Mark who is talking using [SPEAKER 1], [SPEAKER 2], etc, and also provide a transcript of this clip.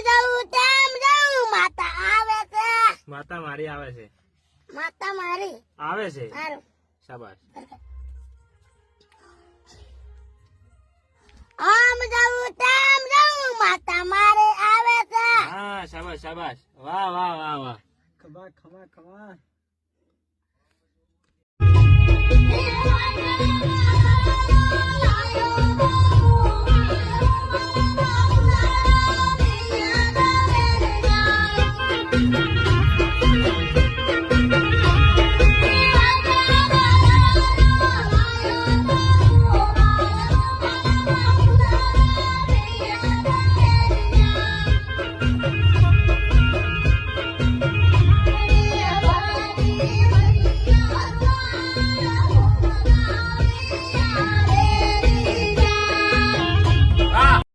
[SPEAKER 1] જાઉં તેમ જાઉં માતા આવે છે.
[SPEAKER 2] માતા મારી આવે છે.
[SPEAKER 1] માતા મારી
[SPEAKER 2] આવે છે.
[SPEAKER 1] સારું.
[SPEAKER 2] શાબાશ.
[SPEAKER 1] આમ જાઉં તેમ જાઉં માતા મારે આવે છે.
[SPEAKER 2] હા શાબાશ શાબાશ. વાહ વાહ વાહ વાહ.
[SPEAKER 3] ખમા ખમા ખમા.
[SPEAKER 1] એ